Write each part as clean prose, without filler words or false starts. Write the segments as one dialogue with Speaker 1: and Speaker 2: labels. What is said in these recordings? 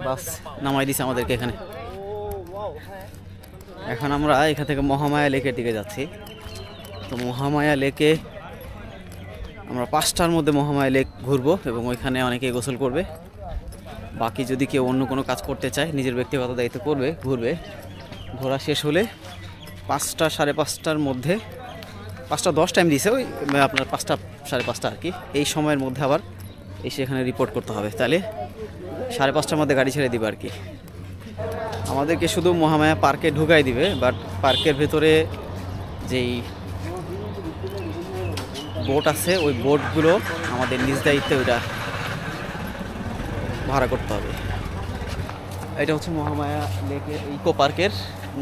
Speaker 1: বাস নামাই দিছে আমাদেরকে এখানে। এখন আমরা এখান থেকে মহামায়া লেকের দিকে যাচ্ছি। তো মহামায়া লেকে আমরা 5টার মধ্যে মহামায়া লেক ঘুরবো এবং ওইখানে অনেকেই গোসল করবে। বাকি যদি কেউ অন্য কোনো কাজ করতে চায় নিজের ব্যক্তিগত দায়িত্ব করবে, ঘুরবে। ঘোরা শেষ হলে 5টা 5:30টার মধ্যে, 5টা 10 টাইম দিয়েছে, ওই আপনার 5টা 5:30 আর কি, এই সময়ের মধ্যে আবার এসে এখানে রিপোর্ট করতে হবে। তাহলে 5:30টার মধ্যে গাড়ি ছেড়ে দিবে আর কি। আমাদেরকে শুধু মহামায়া পার্কে ঢুকাই দিবে, বাট পার্কের ভেতরে যেই বোট আছে ওই বোটগুলো আমাদের নিজ দায়িত্বে ওইটা ভাড়া করতে হবে। এটা হচ্ছে মহামায়া লেকের ইকো পার্কের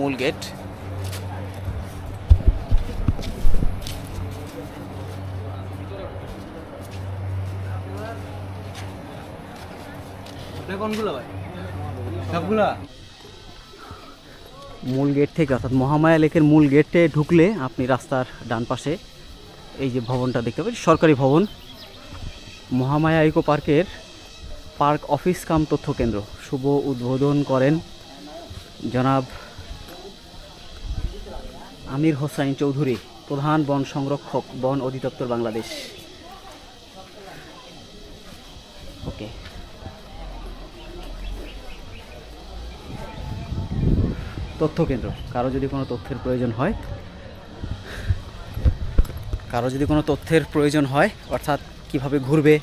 Speaker 1: মূল গেট। মূল গেট থেকে, অর্থাৎ মহামায়া লেকের মূল গেটে ঢুকলে আপনি রাস্তার ডান পাশে এই যে ভবনটা দেখতে পাবেন, সরকারি ভবন, মহামায়া ইকো পার্কের পার্ক অফিস কাম তথ্য কেন্দ্র। শুভ উদ্বোধন করেন জনাব আমির হোসাইন চৌধুরী, প্রধান বন সংরক্ষক, বন অধিদপ্তর বাংলাদেশ। ওকে, তথ্য কেন্দ্র। কারো যদি কোনো তথ্যের প্রয়োজন হয়, অর্থাৎ কিভাবে ঘুরবে,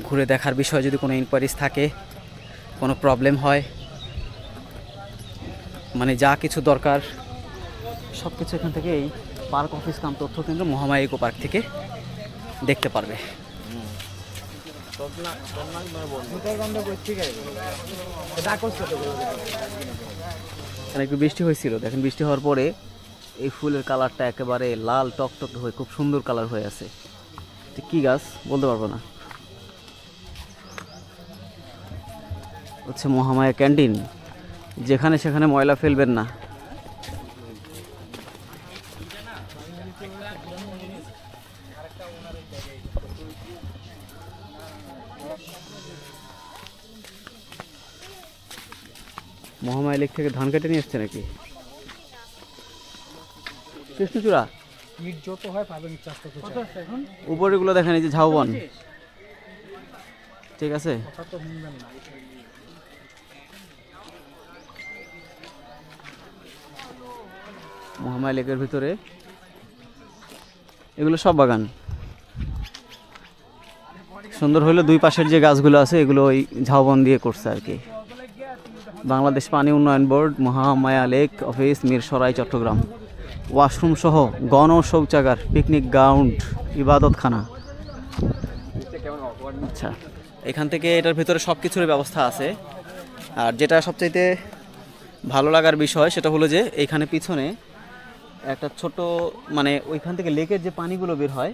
Speaker 1: ঘুরে দেখার বিষয়ে যদি কোনো ইনকোয়ারিজ থাকে, কোনো প্রবলেম হয়, মানে যা কিছু দরকার সব কিছু এখান থেকে এই পার্ক অফিস কাম তথ্য কেন্দ্র মহামায়া ইকো পার্ক থেকে দেখতে পারবে। এখানে একটু বৃষ্টি হয়েছিল, দেখেন বৃষ্টি হওয়ার পরে এই ফুলের কালারটা একেবারে লাল টকটকে হয়ে খুব সুন্দর কালার হয়ে আছে। কি গাছ বলতে পারবো না। হচ্ছে মহামায়া ক্যান্টিন, যেখানে সেখানে ময়লা ফেলবেন না। মহামায়া লেক থেকে ধান কেটে নিয়ে এসছে নাকি কৃষ্ণচূড়া? উপরেগুলো দেখেন, এই যে ঝাউবন, ঠিক আছে। মহামায়া লেকের ভিতরে এগুলো সব বাগান। সুন্দর হইলো দুই পাশের যে গাছগুলো আছে এগুলো ওই ঝাউবন দিয়ে করছে আর কি। বাংলাদেশ পানি উন্নয়ন board, Mahamaya lake office, Mirsarai, Chattogram. Washroom সহ গণ শৌচাগার, পিকনিক গ্রাউন্ড, ইবাদতখানা। আচ্ছা, এখান থেকে এটার ভিতরে সব কিছুর ব্যবস্থা আছে। আর যেটা সবচাইতে ভালো লাগার বিষয় সেটা হলো যে এইখানে পিছনে একটা ছোট, মানে ওইখান থেকে লেকের যে পানিগুলো বের হয়,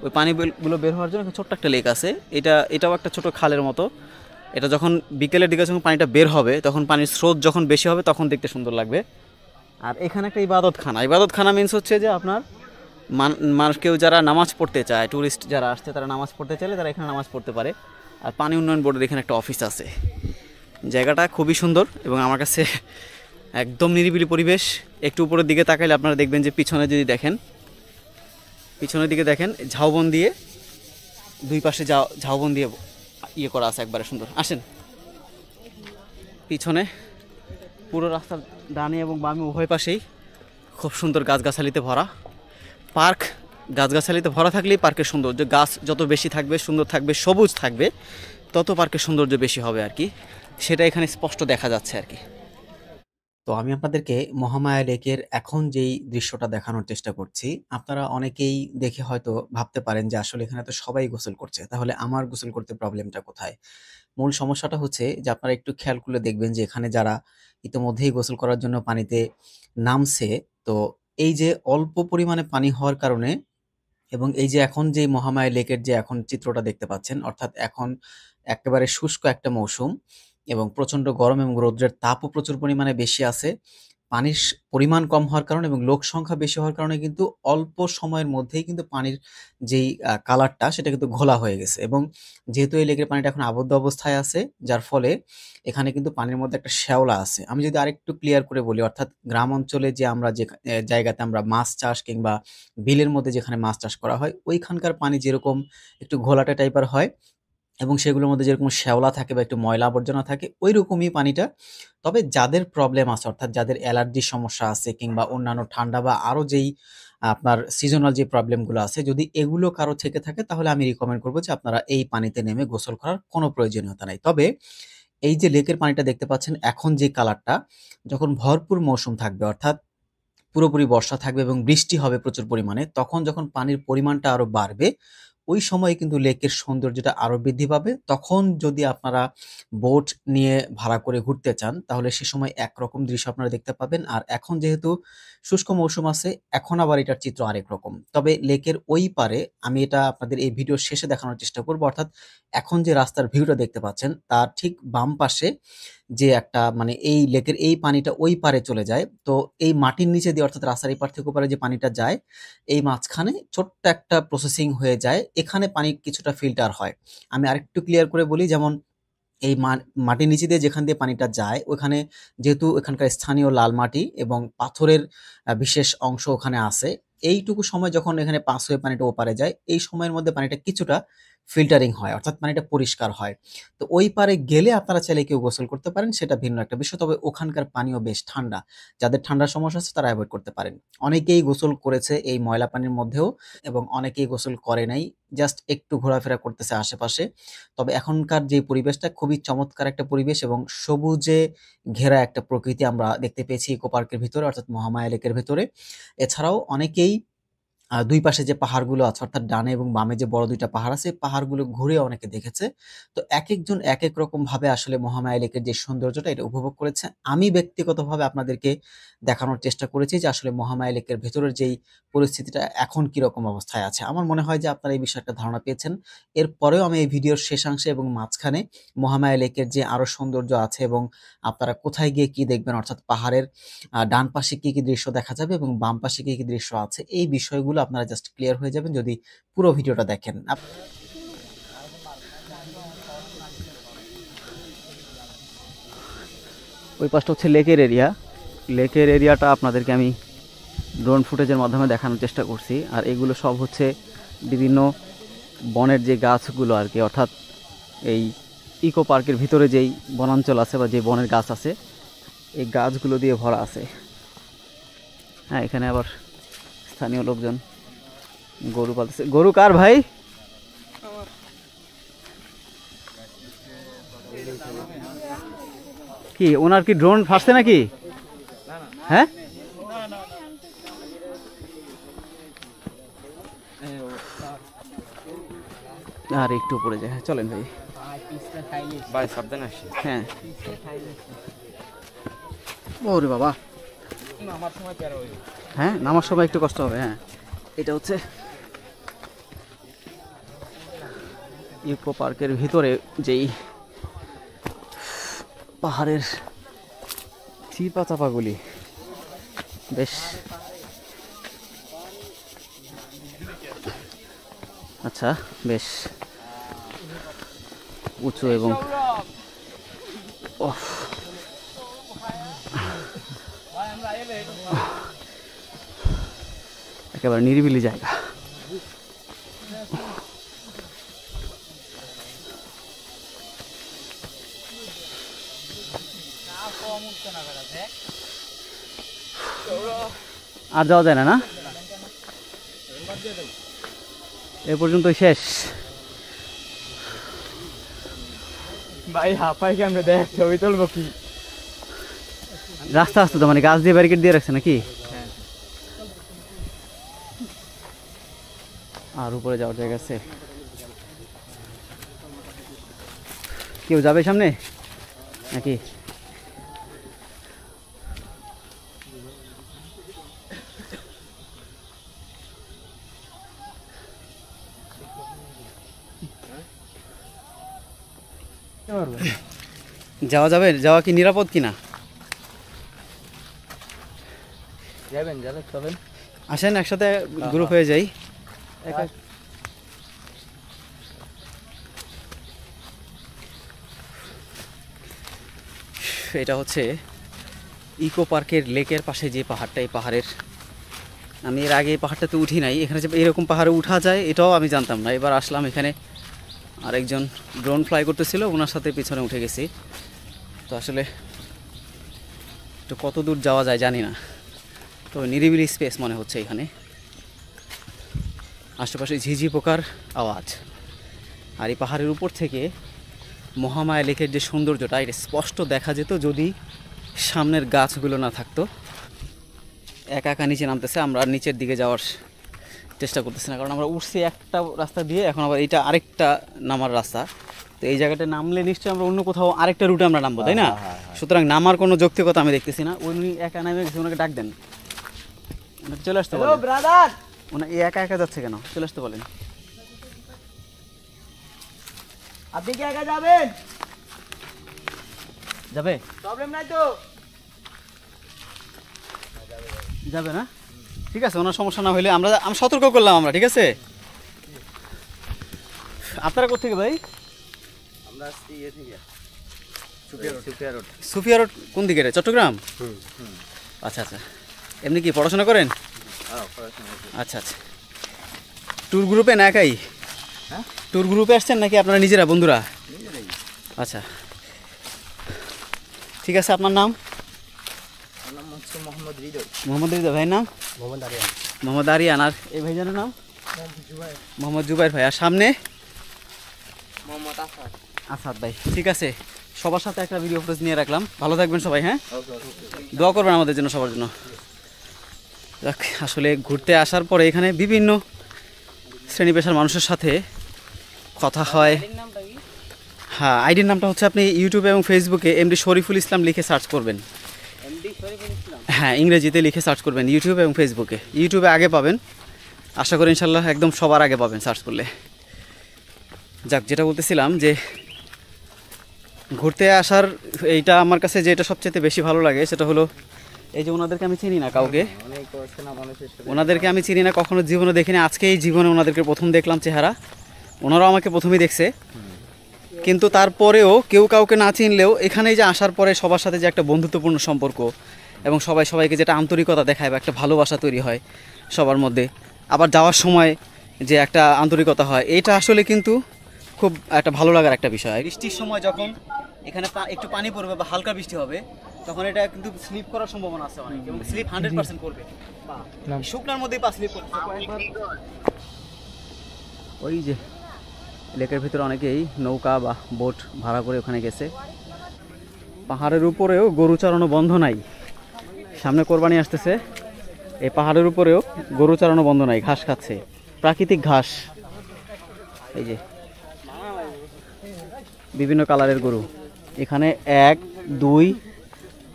Speaker 1: ওই পানিগুলো বের হওয়ার জন্য ছোট্ট একটা লেক আছে। এটাও একটা ছোট খালের মতো। এটা যখন বিকেলের দিকে যখন পানিটা বের হবে, তখন পানির স্রোত যখন বেশি হবে তখন দেখতে সুন্দর লাগবে। আর এখানে একটা ইবাদতখানা মিন্স হচ্ছে যে আপনার মানুষ কেউ যারা নামাজ পড়তে চায়, ট্যুরিস্ট যারা আসছে তারা নামাজ পড়তে চাইলে তারা এখানে নামাজ পড়তে পারে। আর পানি উন্নয়ন বোর্ডের এখানে একটা অফিস আছে। জায়গাটা খুবই সুন্দর এবং আমার কাছে একদম নিরিবিলি পরিবেশ। একটু উপরের দিকে তাকাইলে আপনারা দেখবেন যে পিছনের দিকে দেখেন ঝাউবন দিয়ে, দুই পাশে ঝাউবন দিয়ে ইয়ে করা আছে, একবারে সুন্দর। আসেন, পিছনে পুরো রাস্তার ডানে এবং বামে উভয় পাশেই খুব সুন্দর গাছগাছালিতে ভরা পার্ক। গাছগাছালিতে ভরা থাকলেই পার্কের সৌন্দর্য, গাছ যত বেশি থাকবে, সুন্দর থাকবে, সবুজ থাকবে, তত পার্কের সৌন্দর্য বেশি হবে আর কি। সেটা এখানে স্পষ্ট দেখা যাচ্ছে আর কি। তো আমি আপনাদেরকে মহামায়া লেকের এখন যেই দৃশ্যটা দেখানোর চেষ্টা করছি, আপনারা অনেকেই দেখে হয়তো ভাবতে পারেন যে আসলে এখানে তো সবাই গোসল করছে, তাহলে আমার গোসল করতে প্রবলেমটা কোথায়? মূল সমস্যাটা হচ্ছে যে আপনারা একটু খেয়াল করলে দেখবেন যে এখানে যারা ইতোমধ্যেই গোসল করার জন্য পানিতে নামছে, তো এই যে অল্প পরিমাণে পানি হওয়ার কারণে এবং এই যে এখন যে মহামায়া লেকের যে এখন চিত্রটা দেখতে পাচ্ছেন, অর্থাৎ এখন একেবারে শুষ্ক একটা মৌসুম এবং প্রচণ্ড গরম এবং রৌদ্রের তাপও প্রচুর পরিমাণে বেশি আছে। পানির পরিমাণ কম হওয়ার কারণে এবং লোক সংখ্যা বেশি হওয়ার কারণে কিন্তু অল্প সময়ের মধ্যেই কিন্তু পানির যেই কালারটা সেটা কিন্তু ঘোলা হয়ে গেছে এবং যেহেতু এই লেকের পানিটা এখন আবদ্ধ অবস্থায় আছে, যার ফলে এখানে কিন্তু পানির মধ্যে একটা শ্যাওলা আছে। আমি যদি আরেকটু ক্লিয়ার করে বলি, অর্থাৎ গ্রাম অঞ্চলে যে আমরা যে জায়গাতে আমরা মাছ চাষ কিংবা বিলের মধ্যে যেখানে মাছ চাষ করা হয়, ওইখানকার পানি যেরকম একটু ঘোলাটে টাইপের হয় এবং সেগুলোর মধ্যে যেরকম শ্যাওলা থাকে বা একটু ময়লা আবর্জনা থাকে, ওইরকমই পানিটা। তবে যাদের প্রবলেম আছে, অর্থাৎ যাদের অ্যালার্জির সমস্যা আছে কিংবা অন্যান্য ঠান্ডা বা আরো যেই আপনার সিজনাল যে প্রবলেমগুলো আছে, যদি এগুলো কারো থেকে থাকে তাহলে আমি রিকমেন্ড করব যে আপনারা এই পানিতে নেমে গোসল করার কোনো প্রয়োজনীয়তা নাই। তবে এই যে লেকের পানিটা দেখতে পাচ্ছেন এখন যে কালারটা, যখন ভরপুর মৌসুম থাকবে, অর্থাৎ পুরোপুরি বর্ষা থাকবে এবং বৃষ্টি হবে প্রচুর পরিমাণে, তখন যখন পানির পরিমাণটা আরো বাড়বে, ওই সময় কিন্তু লেকের সৌন্দর্যটা আরো বৃদ্ধি পাবে। তখন যদি আপনারা বোট নিয়ে ভাড়া করে ঘুরতে চান, তাহলে সে সময় একরকম দৃশ্য আপনারা দেখতে পাবেন। আর এখন যেহেতু শুষ্ক মৌসুম আছে, এখন আবার এটার চিত্র আরেক রকম। তবে লেকের ওই পারে আমি এটা আপনাদের এই ভিডিওর শেষে দেখানোর চেষ্টা করব, অর্থাৎ এখন যে রাস্তার ভিউটা দেখতে পাচ্ছেন, তার ঠিক বাম পাশে যে একটা মানে এই লেকের এই পানিটা ওই পারে চলে যায়। তো এই মাটির নিচে দিয়ে, অর্থাৎ রাস্তার এই পার থেকে ওপারে যে পানিটা যায়, এই মাঝখানে ছোট্ট একটা প্রসেসিং হয়ে যায়। এখানে পানি কিছুটা ফিল্টার হয়। আমি আরেকটু ক্লিয়ার করে বলি, যেমন এই মাটির নিচে দিয়ে যেখান দিয়ে পানিটা যায়, ওখানে যেহেতু এখানকার স্থানীয় লাল মাটি এবং পাথরের বিশেষ অংশ ওখানে আছে, এইটুকু সময় যখন এখানে পাস হয়ে পানিটা ওপারে যায়, এই সময়ের মধ্যে পানিটা কিছুটা ফিল্টারিং হয়, অর্থাৎ পানিটা পরিষ্কার হয়। তো ওই পারে গেলে আপনারা চাইলে কেউ গোসল করতে পারেন, সেটা ভিন্ন একটা বিষয়। তবে ওখানকার পানিও বেশ ঠান্ডা। যাদের ঠান্ডার সমস্যা আছে তারা অ্যাভয়েড করতে পারেন। অনেকেই গোসল করেছে এই ময়লা পানির মধ্যেও এবং অনেকেই গোসল করে নাই, জাস্ট একটু ঘোরাফেরা করতেছে আশেপাশে। তবে এখনকার যে পরিবেশটা খুবই চমৎকার একটা পরিবেশ এবং সবুজে ঘেরা একটা প্রকৃতি আমরা দেখতে পেয়েছি ইকো পার্কের ভিতরে, অর্থাৎ মহামায়া লেকের ভেতরে। এছাড়াও অনেকেই দুই পাশে যে পাহাড়গুলো আছে, অর্থাৎ ডানে এবং বামে যে বড় ২ টা পাহাড় আছে, পাহাড়গুলো ঘুরে অনেকে দেখেছে। তো একেকজন একেক রকম ভাবে আসলে মহামায়া লেকের যে সৌন্দর্যটা এটা উপভোগ করেছে। আমি ব্যক্তিগতভাবে আপনাদেরকে দেখানোর চেষ্টা করেছি যে আসলে মহামায়া লেকের ভেতরের যেই পরিস্থিতিটা এখন কিরকম অবস্থায় আছে। আমার মনে হয় যে আপনারা এই বিষয়ে একটা ধারণা পেয়েছেন। এরপরেও আমি এই ভিডিওর শেষাংশে এবং মাঝখানে মহামায়া লেকের যে আরো সৌন্দর্য আছে এবং আপনারা কোথায় গিয়ে কি দেখবেন, অর্থাৎ পাহাড়ের ডান পাশে কি, কি দৃশ্য দেখা যাবে এবং বাম পাশে কি, কি দৃশ্য আছে, এই বিষয়গুলো আপনারা জাস্ট ক্লিয়ার হয়ে যাবেন যদি পুরো ভিডিওটা দেখেন। ওই পাশটা হচ্ছে লেকের এরিয়া। লেকের এরিয়াটা আপনাদেরকে আমি ড্রোন ফুটেজের মাধ্যমে দেখানোর চেষ্টা করছি। আর এগুলো সব হচ্ছে বিভিন্ন বনের যে গাছগুলো আর কি, অর্থাৎ এই ইকো পার্কের ভিতরে যেই বনাঞ্চল আছে বা যে বনের গাছ আছে, এই গাছগুলো দিয়ে ভরা আছে। হ্যাঁ, এখানে আবার স্থানীয় লোকজন গরু পালতেছে। গরু কার ভাই? কি ওনার কি ড্রোন ফাঁসছে নাকি? হ্যাঁ, আর একটু পড়ে যায়। হ্যাঁ, চলেন ভাই।
Speaker 2: ভাই সাবধানে আসি।
Speaker 1: হ্যাঁ, ওরে বাবা,
Speaker 2: আমার সময় পের হইল।
Speaker 1: হ্যাঁ নামার সময় একটু কষ্ট হবে। হ্যাঁ, এটা হচ্ছে ইকো পার্কের ভিতরে যেই পাহাড়ের চিপা চাপাগুলি বেশ আচ্ছা, বেশ উঁচু এবং একেবারে নিরিবিলি জায়গা। আর যাওয়া যায় না, না এ পর্যন্তই শেষ।
Speaker 2: ভাই হাফাই কি আমরা দেখ ছবি তুলবো কি?
Speaker 1: রাস্তা আসতো তো, মানে গাছ দিয়ে ব্যারিকেড দিয়ে রাখছে নাকি? আর উপরে যাওয়ার জায়গা আছে? কেউ যাবে সামনে নাকি? যাওয়া যাবে? যাওয়া কি নিরাপদ কিনা?
Speaker 2: যাবেন চলেন।
Speaker 1: আসেন একসাথে গ্রুপ হয়ে যাই। এটা হচ্ছে ইকো পার্কের লেকের পাশে যে পাহাড়টা, এই পাহাড়ের আমি এর আগে এই পাহাড়টাতে উঠি নাই। এখানে যে এরকম পাহাড়ে উঠা যায় এটাও আমি জানতাম না। এবার আসলাম এখানে, আরেকজন ড্রোন ফ্লাই করতেছিল, ওনার সাথে পিছনে উঠে গেছি। তো আসলে তো কত দূর যাওয়া যায় জানি না, তো নিরিবিলি স্পেস মনে হচ্ছে এখানে। আশেপাশে ঝিঝি পোকার আওয়াজ, আর এই পাহাড়ের উপর থেকে মহামায়া লেকের যে সৌন্দর্যটা এটা স্পষ্ট দেখা যেত যদি সামনের গাছগুলো না থাকতো। একা একা নিচে নামতেছে, আমরা নিচের দিকে যাওয়ার চেষ্টা করতেছি না, কারণ আমরা উঠছি একটা রাস্তা দিয়ে, এখন আবার এইটা আরেকটা নামার রাস্তা। তো এই জায়গাটা নামলে নিশ্চয়ই আমরা অন্য কোথাও আরেকটা রুটে আমরা নামবো, তাই না? সুতরাং নামার কোনো যৌক্তিকতা আমি দেখতেছি না। উনি একা নামে গেছে, ওনাকে ডাক দেন, ওনাকে চলে আসতে বলেন।
Speaker 2: ব্রাদার,
Speaker 1: ওনা একা একা যাচ্ছে কেন? চলে আসতে বলেন।
Speaker 2: আপনি কি একা যাবেন?
Speaker 1: যাবে?
Speaker 2: প্রবলেম নাই তো?
Speaker 1: যাবে না? ঠিক আছে, ওনার সমস্যা না হলে আমরা সতর্ক করলাম আমরা, ঠিক আছে? আপনারা কোথেকে ভাই?
Speaker 2: আমরা আসছি ইয়ে থেকে, সুফিয়া রোড।
Speaker 1: সুফিয়া রোড কোন দিকে রে? চট্টগ্রাম? আচ্ছা আচ্ছা। এমনি কি পড়াশোনা করেন? আচ্ছা আচ্ছা। ট্যুর গ্রুপে না একাই?
Speaker 2: হ্যাঁ,
Speaker 1: ট্যুর গ্রুপে আসছেন নাকি আপনারা নিজেরা বন্ধুরা? আচ্ছা ঠিক আছে। আপনার নাম?
Speaker 2: আমার নাম হচ্ছে মোহাম্মদ হৃদয়।
Speaker 1: মোহাম্মদ হৃদয়। ভাইয়ের নাম?
Speaker 2: মোহাম্মদ আরিয়ান।
Speaker 1: মোহাম্মদ আরিয়ান। আর এই ভাইজানের নাম? মোহাম্মদ জুবাইর ভাই। আর সামনে?
Speaker 2: মোহাম্মদ আসাদ।
Speaker 1: আসাদ ভাই। ঠিক আছে, সবার সাথে একটা ভিডিও ফুটেজ নিয়ে রাখলাম। ভালো থাকবেন সবাই, হ্যাঁ? দোয়া করবেন আমাদের জন্য, সবার জন্য। যাক, আসলে ঘুরতে আসার পরে এখানে বিভিন্ন শ্রেণী পেশার মানুষের সাথে কথা হয়। হ্যাঁ, আইডির নামটা হচ্ছে, আপনি ইউটিউবে এবং ফেসবুকে এমডি শরীফুল ইসলাম লিখে সার্চ করবেন। হ্যাঁ, ইংরেজিতে লিখে সার্চ করবেন ইউটিউবে এবং ফেসবুকে। ইউটিউবে আগে পাবেন, আশা করি ইনশাল্লাহ একদম সবার আগে পাবেন সার্চ করলে। যাক, যেটা বলতেছিলাম যে ঘুরতে আসার এইটা আমার কাছে যেটা সবচেয়ে বেশি ভালো লাগে সেটা হলো এই যে ওনাদেরকে আমি চিনি না কাউকে, ওনাদেরকে আমি চিনি না, কখনো জীবনে দেখিনি। আজকে এই জীবনে ওনাদেরকে প্রথম দেখলাম চেহারা, ওনারাও আমাকে প্রথমেই দেখছে। কিন্তু তারপরেও কেউ কাউকে না চিনলেও এখানে যে আসার পরে সবার সাথে যে একটা বন্ধুত্বপূর্ণ সম্পর্ক এবং সবাই সবাইকে যেটা আন্তরিকতা দেখায় বা একটা ভালোবাসা তৈরি হয় সবার মধ্যে, আবার যাওয়ার সময় যে একটা আন্তরিকতা হয়, এটা আসলে কিন্তু খুব একটা ভালো লাগার একটা বিষয়। বৃষ্টির সময় যখন এখানে একটু পানি পড়বে বা হালকা বৃষ্টি হবে, তখন এটা কিন্তু স্লিপ করার সম্ভাবনা আছে অনেক, এবং স্লিপ 100% করবে। শুকনার মধ্যেই পা স্লিপ করছে কয়েকবার। ওই যে লেকের ভিতরে অনেকেই নৌকা বা বোট ভাড়া করে ওখানে গেছে। পাহাড়ের উপরেও গরু চালানো বন্ধ নাই, সামনে কোরবানি আসতেছে। এই পাহাড়ের উপরেও গরু চালানো বন্ধ নাই, ঘাস খাচ্ছে, প্রাকৃতিক ঘাস। এই যে বিভিন্ন কালারের গরু এখানে 1 2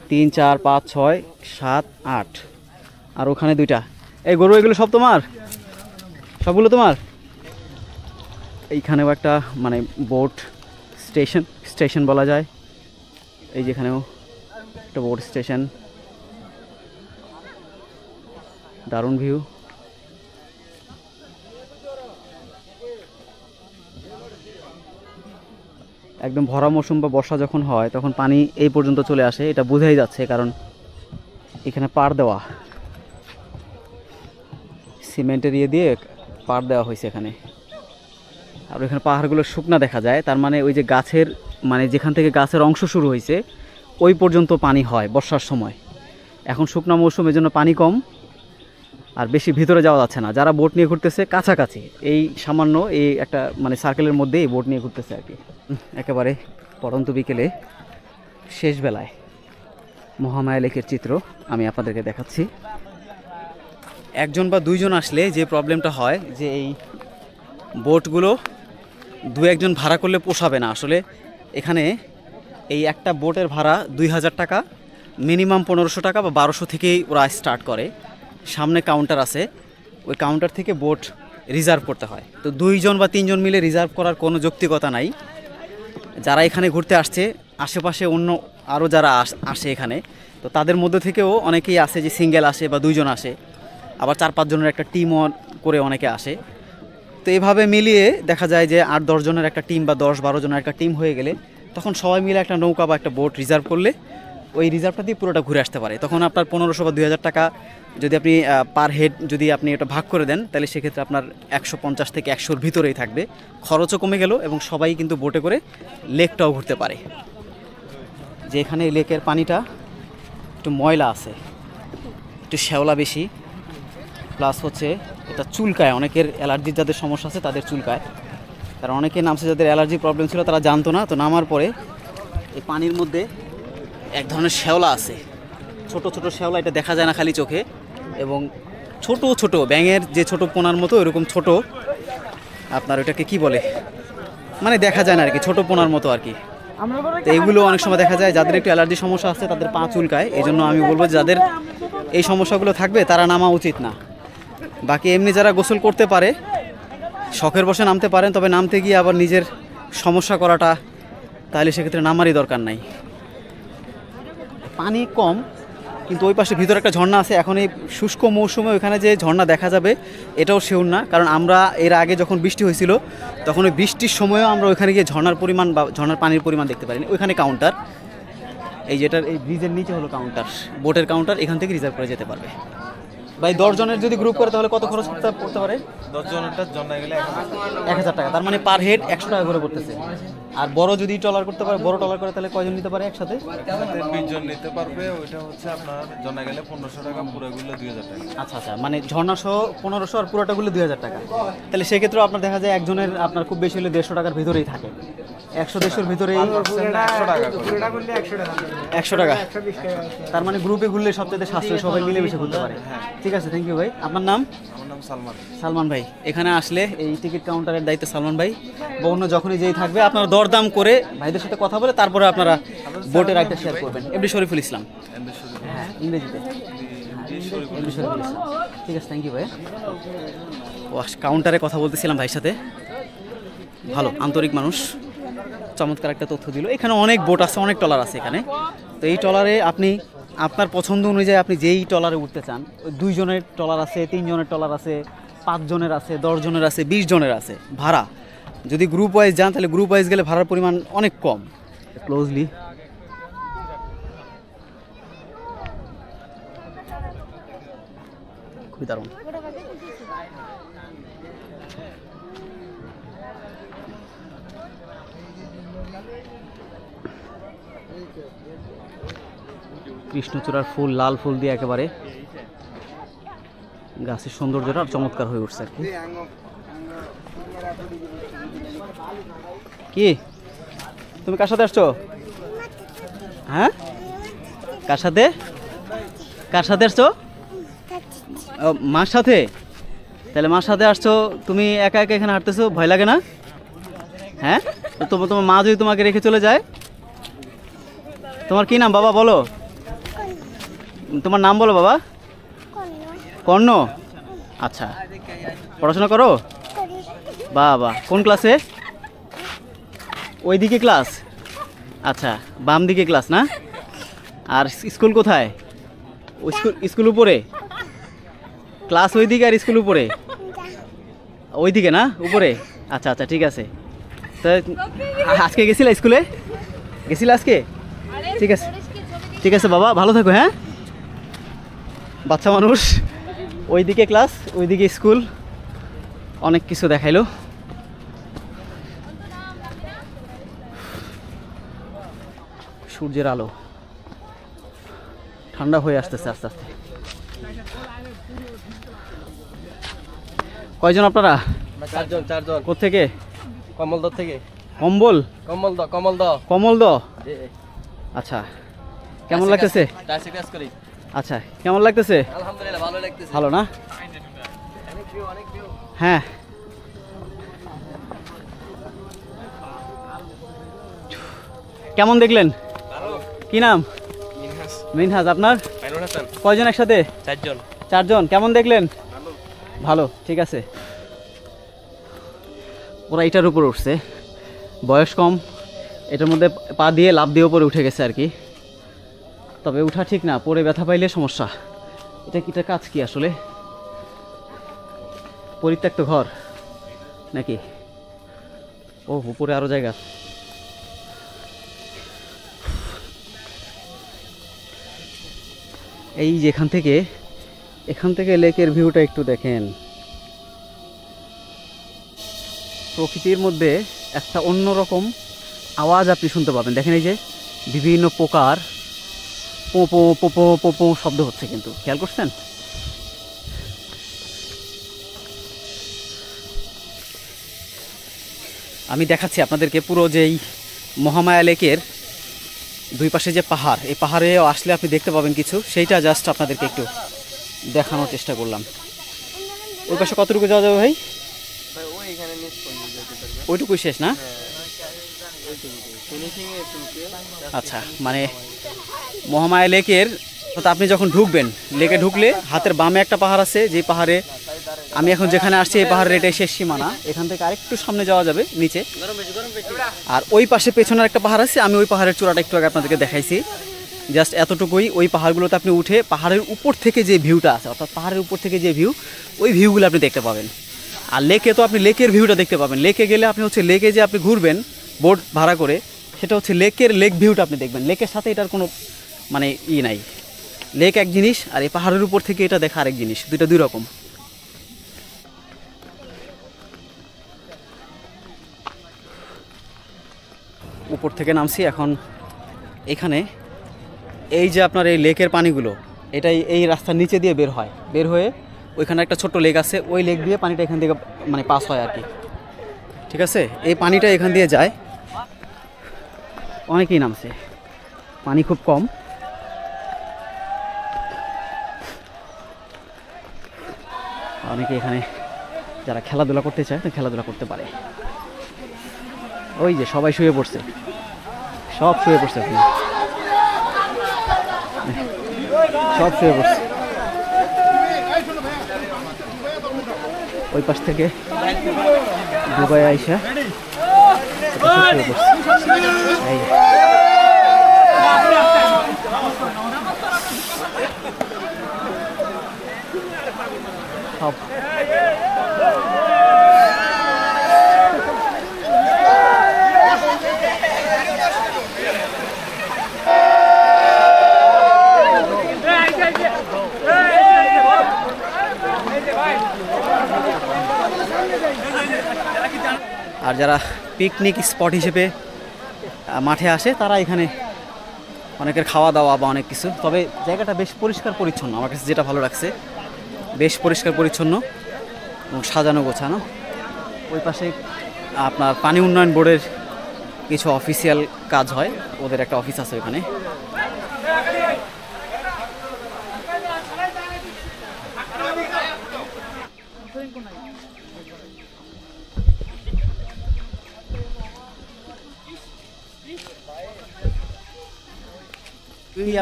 Speaker 1: 3 4 5 6 7 8, আর ওখানে 2টা। এই গরু এগুলো সব তোমার? সবগুলো তোমার? এইখানেও একটা মানে বোট স্টেশন বলা যায়। এই যেখানেও একটা বোট স্টেশন, দারুণ ভিউ। একদম ভরা মৌসুম বা বর্ষা যখন হয় তখন পানি এই পর্যন্ত চলে আসে, এটা বোঝাই যাচ্ছে, কারণ এখানে পাড় দেওয়া, সিমেন্টের ইয়ে দিয়ে পাড় দেওয়া হয়েছে এখানে। আর এখানে পাহাড়গুলো শুকনা দেখা যায়, তার মানে ওই যে গাছের মানে যেখান থেকে গাছের অংশ শুরু হয়েছে ওই পর্যন্ত পানি হয় বর্ষার সময়। এখন শুকনা মৌসুম, এর জন্য পানি কম, আর বেশি ভিতরে যাওয়া যাচ্ছে না। যারা বোট নিয়ে ঘুরতেছে কাছাকাছি এই সামান্য এই একটা মানে সার্কেলের মধ্যে এই বোট নিয়ে ঘুরতেছে আর কি। একেবারে পড়ন্ত বিকেলে শেষ বেলায় মহামায়া লেকের চিত্র আমি আপনাদেরকে দেখাচ্ছি। একজন বা দুইজন আসলে যে প্রবলেমটা হয় যে এই বোটগুলো 2-1 জন ভাড়া করলে পোষাবে না। আসলে এখানে এই একটা বোটের ভাড়া 2000 টাকা, মিনিমাম 1500 টাকা বা 1200 থেকেই ওরা স্টার্ট করে। সামনে কাউন্টার আছে, ওই কাউন্টার থেকে বোট রিজার্ভ করতে হয়। তো 2 জন বা 3 জন মিলে রিজার্ভ করার কোনো যৌক্তিকতা নাই। যারা এখানে ঘুরতে আসছে আশেপাশে অন্য আরও যারা আসে এখানে, তো তাদের মধ্যে থেকেও অনেকেই আসে যে সিঙ্গেল আসে বা 2 জন আসে, আবার 4-5 জনের একটা টিমও করে অনেকে আসে। তো এভাবে মিলিয়ে দেখা যায় যে 8-10 জনের একটা টিম বা 10-12 জনের একটা টিম হয়ে গেলে তখন সবাই মিলে একটা নৌকা বা একটা বোট রিজার্ভ করলে ওই রিজার্ভটা দিয়ে পুরোটা ঘুরে আসতে পারে। তখন আপনার 1500 বা 2000 টাকা যদি আপনি পার হেড যদি আপনি এটা ভাগ করে দেন, তাহলে সেক্ষেত্রে আপনার 150 থেকে 100-র ভিতরেই থাকবে, খরচও কমে গেল এবং সবাই কিন্তু বোটে করে লেকটাও ঘুরতে পারে। যে এখানে এই লেকের পানিটা একটু ময়লা আছে, একটু শ্যাওলা বেশি, প্লাস হচ্ছে এটা চুলকায়, অনেকের অ্যালার্জির যাদের সমস্যা আছে তাদের চুলকায়। কারণ অনেকে নামছে যাদের অ্যালার্জি প্রবলেম ছিল তারা জানতো না, তো নামার পরে এই পানির মধ্যে এক ধরনের শ্যাওলা আছে, ছোট ছোট শ্যাওলা, এটা দেখা যায় না খালি চোখে, এবং ছোট ছোট ব্যাঙের যে ছোট পোনার মতো এরকম ছোট, আপনার ওটাকে কি বলে মানে দেখা যায় না আর কি, ছোট পোনার মতো আর কি। তো এগুলো অনেক সময় দেখা যায় যাদের একটু অ্যালার্জি সমস্যা আছে তাদের পা চুলকায়। এই জন্য আমি বলবো যাদের এই সমস্যাগুলো থাকবে তারা নামা উচিত না। বাকি এমনি যারা গোসল করতে পারে শখের বসে নামতে পারেন, তবে নামতে গিয়ে আবার নিজের সমস্যা করাটা, তাহলে সেক্ষেত্রে নামারই দরকার নাই। পানি কম, কিন্তু ওই পাশে ভিতরে একটা ঝর্ণা আছে। এখন এই শুষ্ক মৌসুমে ওইখানে যে ঝর্ণা দেখা যাবে এটাও শিওর না, কারণ আমরা এর আগে যখন বৃষ্টি হয়েছিল তখন ওই বৃষ্টির সময়ও আমরা ওইখানে গিয়ে ঝর্ণার পরিমাণ বা ঝর্ণার পানির পরিমাণ দেখতে পারিনি। ওইখানে কাউন্টার, এই যেটার এই ব্রিজের নিচে হলো কাউন্টার, বোটের কাউন্টার, এখান থেকে রিজার্ভ করে যেতে পারবে। ভাই 10 জনের যদি গ্রুপ করে তাহলে কত খরচ পড়তে পারে?
Speaker 2: 10 জনেরটা জন্না গেলে
Speaker 1: 1000 টাকা, তার মানে পার হেড 100 টাকা করে পড়তেছে। আর বড় যদি ট্রলার করতে পারে, বড় ট্রলার করে তাহলে কয়জন নিতে পারে একসাথে?
Speaker 2: 20 জন নিতে পারবে। ওইটা হচ্ছে আপনার জন্না গেলে 1500 টাকা, পুরোগুলো 2000 টাকা।
Speaker 1: আচ্ছা আচ্ছা, মানে ঝর্ণা সহ 1500 আর পুরোটা গুলো 2000 টাকা। তাহলে সেক্ষেত্রে আপনার দেখা যায় একজনের আপনার খুব বেশি হলে 150 টাকার ভিতরেই থাকে, 100-150-র ভিতরেই 100 টাকা। তার মানে গ্রুপে ঘুরলে সবচেয়ে সাশ্রয়, সবাই মিলেমিশে ঘুরতে পারে। ঠিক আছে, থ্যাংক ইউ ভাই। আপনার নাম?
Speaker 2: আমার নাম সালমান।
Speaker 1: সালমান ভাই। এখানে আসলে এই টিকিট কাউন্টারের দায়িত্বে সালমান ভাই বা অন্য যখনই যেই থাকবে আপনারা দরদাম করে ভাইদের সাথে কথা বলে তারপরে আপনারা বোটের রাইডটা শেয়ার করবেন। এমডি শরীফুল ইসলাম, হ্যাঁ ইংরেজিতে এমডি শরীফুল ইসলাম। ঠিক আছে, থ্যাংক ইউ ভাই। ও কাউন্টারে কথা বলতেছিলাম ভাইয়ের সাথে, ভালো আন্তরিক মানুষ, চমৎকার একটা তথ্য দিল। এখানে অনেক বোট আছে, অনেক ট্রলার আছে এখানে। তো এই ট্রলারে আপনি আপনার পছন্দ অনুযায়ী আপনি যেই ট্রলারে উঠতে চান, 2 জনের ট্রলার আছে, 3 জনের ট্রলার আছে, 5 জনের আছে, 10 জনের আছে, 20 জনের আছে। ভাড়া যদি গ্রুপ ওয়াইজ যান তাহলে গ্রুপ ওয়াইজ গেলে ভাড়ার পরিমাণ অনেক কম। ক্লোজলি খুবই দারুণ। কৃষ্ণচূড়ার ফুল, লাল ফুল দিয়ে একেবারে গাছের সৌন্দর্যটা চমৎকার হয়ে উঠছে আর কি। কি তুমি কার সাথে আসছো? হ্যাঁ, কার সাথে? কার সাথে আসছো? মার সাথে। তাহলে মার সাথে আসছো, তুমি একা একা এখানে হাঁটতেছো, ভয় লাগে না? হ্যাঁ, তোমার মা যদি তোমাকে রেখে চলে যায়? তোমার কি নাম বাবা বলো? তোমার নাম বলো বাবা। কর্ণ। আচ্ছা, পড়াশোনা করো? বাবা, কোন ক্লাসে? ওইদিকে ক্লাস? আচ্ছা, বাম দিকে ক্লাস না? আর স্কুল কোথায়? স্কুল উপরে? ক্লাস ওইদিকে আর স্কুল উপরে? ওইদিকে না, উপরে? আচ্ছা আচ্ছা, ঠিক আছে। তো আজকে গেছিলা স্কুলে? গেছিলা আজকে? ঠিক আছে, ঠিক আছে বাবা, ভালো থাকো। হ্যাঁ, বাচ্চা মানুষ, ওইদিকে ক্লাস, ওইদিকে স্কুল, অনেক কিছু দেখাইলো। সূর্যের আলো ঠান্ডা হয়ে আসতেছে আস্তে আস্তে। কয়জন আপনারা?
Speaker 2: 4 জন।
Speaker 1: কোত্থেকে?
Speaker 2: কমলদহ থেকে।
Speaker 1: কমলদহ। আচ্ছা, কেমন লাগতেছে? আচ্ছা, কেমন লাগতেছে?
Speaker 2: আলহামদুলিল্লাহ, ভালো লাগতেছে।
Speaker 1: ভালো না? হ্যাঁ, কেমন দেখলেন? কি নাম? মিনহাজ। আপনার? কয়জন একসাথে? 4 জন। কেমন দেখলেন? ভালো, ঠিক আছে। ওরা এটার উপর উঠছে, বয়স কম, এটার মধ্যে পা দিয়ে লাফ দিয়ে উপরে উঠে গেছে আর কি। তবে উঠা ঠিক না, পরে ব্যথা পাইলে সমস্যা। এটা কাজ কি আসলে? পরিত্যক্ত ঘর নাকি? ও উপরে আরো জায়গা। এই যে এখান থেকে লেকের ভিউটা একটু দেখেন। প্রকৃতির মধ্যে একটা অন্যরকম আওয়াজ আপনি শুনতে পাবেন। দেখেন এই যে বিভিন্ন পোকার পোপো পোপো পোপো শব্দ হচ্ছে, কিন্তু খেয়াল করছেন? আমি দেখাচ্ছি আপনাদেরকে পুরো যেই মহামায়া লেকের দুই পাশে যে পাহাড়, এই পাহাড়ে আসলে আপনি দেখতে পাবেন কিছু, সেইটা জাস্ট আপনাদেরকে একটু দেখানোর চেষ্টা করলাম। ওই পাশে কতটুকু যাওয়া যাবে ভাই? ওইটুকুই শেষ না? আচ্ছা, মানে মহামায়া লেকের আপনি যখন ঢুকবেন, লেকে ঢুকলে হাতের বামে একটা পাহাড় আছে, যে পাহাড়ে আমি এখন যেখানে আসছি এই পাহাড়ের এটাই শেষ সীমানা। এখান থেকে আরেকটু সামনে যাওয়া যাবে নিচে। আর ওই পাশে পেছনের একটা পাহাড় আছে, আমি ওই পাহাড়ের চূড়াটা একটু আগে আপনাদেরকে দেখাইছি। জাস্ট এতটুকুই। ওই পাহাড়গুলোতে আপনি উঠে পাহাড়ের উপর থেকে যে ভিউটা আছে, অর্থাৎ পাহাড়ের উপর থেকে যে ভিউ, ওই ভিউগুলো আপনি দেখতে পাবেন। আর লেকে তো আপনি লেকের ভিউটা দেখতে পাবেন। লেকে গেলে আপনি হচ্ছে লেকে যে আপনি ঘুরবেন বোট ভাড়া করে, সেটা হচ্ছে লেক ভিউটা আপনি দেখবেন। লেকের সাথে এটার কোনো মানে নাই। লেক এক জিনিস, আর এই পাহাড়ের উপর থেকে এটা দেখা আরেক জিনিস, দুইটা দুই রকম। উপর থেকে নামছি এখন। এখানে এই যে আপনার এই লেকের পানিগুলো, এটাই এই রাস্তার নিচে দিয়ে বের হয়ে ওইখানে একটা ছোট্ট লেক আছে, ওই লেক দিয়ে পানিটা এখান থেকে মানে পাস হয় আর কি। ঠিক আছে, এই পানিটা এখান দিয়ে যায়। অনেকেই নামছে, পানি খুব কম। অনেকে এখানে যারা খেলাধুলা করতে চায় খেলাধুলা করতে পারে। ওই যে সবাই শুয়ে পড়ছে, সব শুয়ে পড়ছে, সব শুয়ে পড়ছে। ওই পাশ থেকে দুবাই আইসা শুয়ে পড়ছে। সব আর যারা পিকনিক স্পট হিসেবে মাঠে আসে তারা এখানে অনেকের খাওয়া দাওয়া বা অনেক কিছু। তবে জায়গাটা বেশ পরিষ্কার পরিচ্ছন্ন, আমার কাছে যেটা ভালো লাগছে, বেশ পরিষ্কার পরিচ্ছন্ন এবং সাজানো গোছানো। ওই পাশে আপনার পানি উন্নয়ন বোর্ডের কিছু অফিসিয়াল কাজ হয়, ওদের একটা অফিস আছে ওখানে।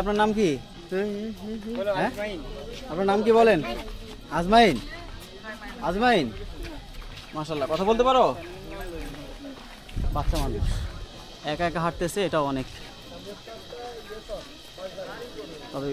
Speaker 1: আপনার নাম কি? আপনার নাম কি বলেন? আজমাইন। আজমাইন, মাশাআল্লাহ, কথা বলতে পারো? বাচ্চা মানুষ একা একা হাঁটতেছে, এটাও অনেক। তবে